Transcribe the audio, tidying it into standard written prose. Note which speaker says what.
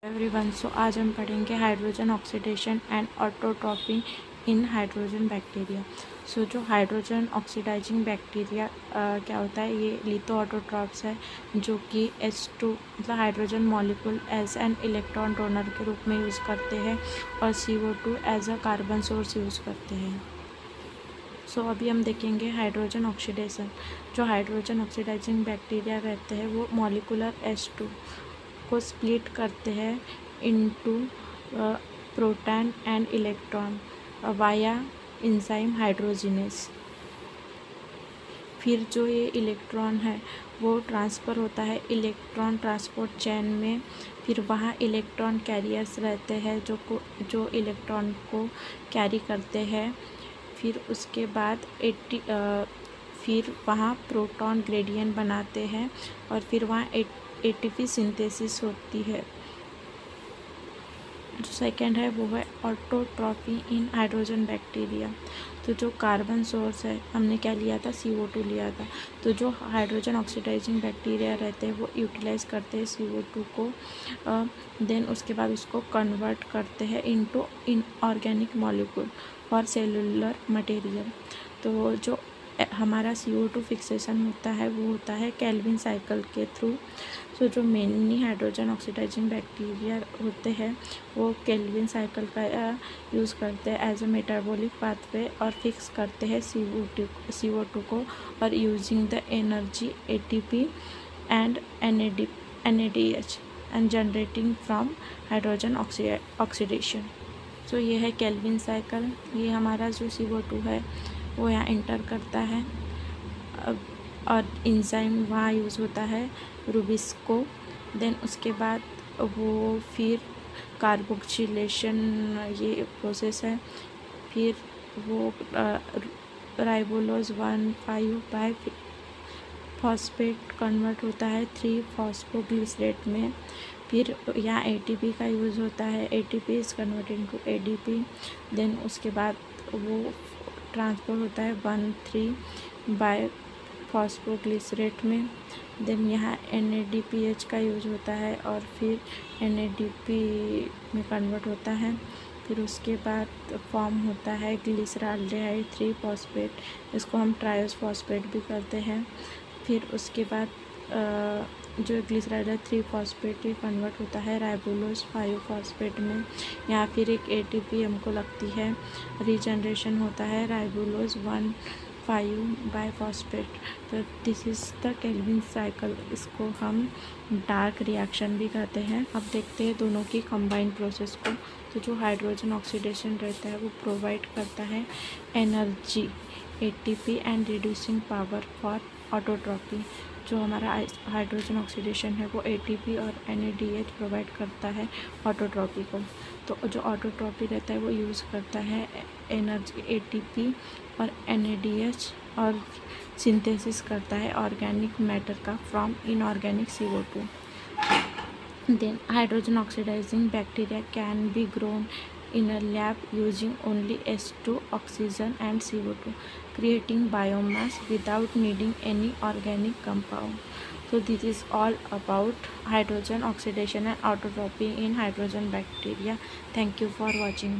Speaker 1: Everyone, सो आज हम पढ़ेंगे hydrogen oxidation and autotrophy in hydrogen bacteria. So जो हाइड्रोजन ऑक्सीडाइजिंग बैक्टीरिया क्या होता है, ये लिथो ऑटोट्रॉप्स है जो कि H2 मतलब hydrogen molecule as an electron donor के रूप में यूज़ करते हैं और CO2 as a carbon source use करते हैं। सो अभी हम देखेंगे हाइड्रोजन ऑक्सीडेशन। जो हाइड्रोजन ऑक्सीडाइजिंग बैक्टीरिया रहते हैं वो मॉलिकुलर H2 को स्प्लिट करते हैं into proton and electron via enzyme hydrogenase. फिर जो ये इलेक्ट्रॉन है वो ट्रांसफ़र होता है इलेक्ट्रॉन ट्रांसपोर्ट चेन में। फिर वहाँ इलेक्ट्रॉन कैरियर्स रहते हैं जो इलेक्ट्रॉन को कैरी करते हैं। फिर उसके बाद फिर वहाँ प्रोटॉन ग्रेडियंट बनाते हैं और फिर वहाँ ATP सिंथेसिस होती है। जो सेकंड है वो है ऑटोट्रॉपी इन हाइड्रोजन बैक्टीरिया। तो जो कार्बन सोर्स है, हमने क्या लिया था, CO2 लिया था। तो जो हाइड्रोजन ऑक्सीडाइजिंग बैक्टीरिया रहते हैं वो यूटिलाइज़ करते हैं CO2 को, देन उसके बाद उसको कन्वर्ट करते हैं into inorganic molecule for cellular material. तो जो हमारा CO2 फिक्सेशन होता है वो होता है केल्विन साइकिल के थ्रू। सो जो मेनली हाइड्रोजन ऑक्सीडाइजिंग बैक्टीरिया होते हैं वो केल्विन साइकिल का यूज़ करते हैं एज अ मेटाबॉलिक पाथवे और फिक्स करते हैं CO2 को और using the energy ATP and NADH and generating from hydrogen oxidation. So ये है केल्विन साइकिल। ये हमारा जो CO2 है वो यहाँ इंटर करता है और एंजाइम वहाँ यूज़ होता है रूबिस्को। देन उसके बाद वो फिर कार्बोक्सिलेशन ये प्रोसेस है। फिर वो राइबोलोज 1,5 बाय फॉस्फेट कन्वर्ट होता है 3-फॉस्फोग्लिसरेट में। फिर यहाँ ATP का यूज़ होता है, ATP is converted to ADP। Then उसके बाद वो ट्रांसफर होता है 1,3 बाय फॉस्फोग्लिसरेट में। देन यहाँ NADPH का यूज़ होता है और फिर NADP में कन्वर्ट होता है। फिर उसके बाद फॉर्म होता है ग्लिसरॉल्डिहाइड 3-फॉस्फेट, इसको हम ट्रायोस फॉस्फेट भी करते हैं। फिर उसके बाद जो ग्लिसरॉल्डिहाइड 3-फॉस्फेट ये कन्वर्ट होता है राइबोलोज 5-फॉस्फेट में। यहाँ फिर एक ATP हमको लगती है, रीजनरेशन होता है राइबोलोज 1,5 बाय फॉस्फेट। तो this is the Calvin cycle. इसको हम डार्क रिएक्शन भी कहते हैं। अब देखते हैं दोनों की कंबाइंड प्रोसेस को। तो जो हाइड्रोजन ऑक्सीडेशन रहता है वो प्रोवाइड करता है energy ATP and reducing power for autotrophy. जो हमारा हाइड्रोजन ऑक्सीडेशन है वो ATP और NADH प्रोवाइड करता है ऑटोट्रॉपी को। तो जो ऑटोट्रॉपी रहता है वो यूज़ करता है एनर्जी ATP और NADH और सिंथेसिस करता है ऑर्गेनिक मैटर का from inorganic CO2। Then hydrogen oxidising bacteria can be grown in a lab using only H2, oxygen and CO2, creating biomass without needing any organic compound. So this is all about hydrogen oxidation and autotrophy in hydrogen bacteria. Thank you for watching.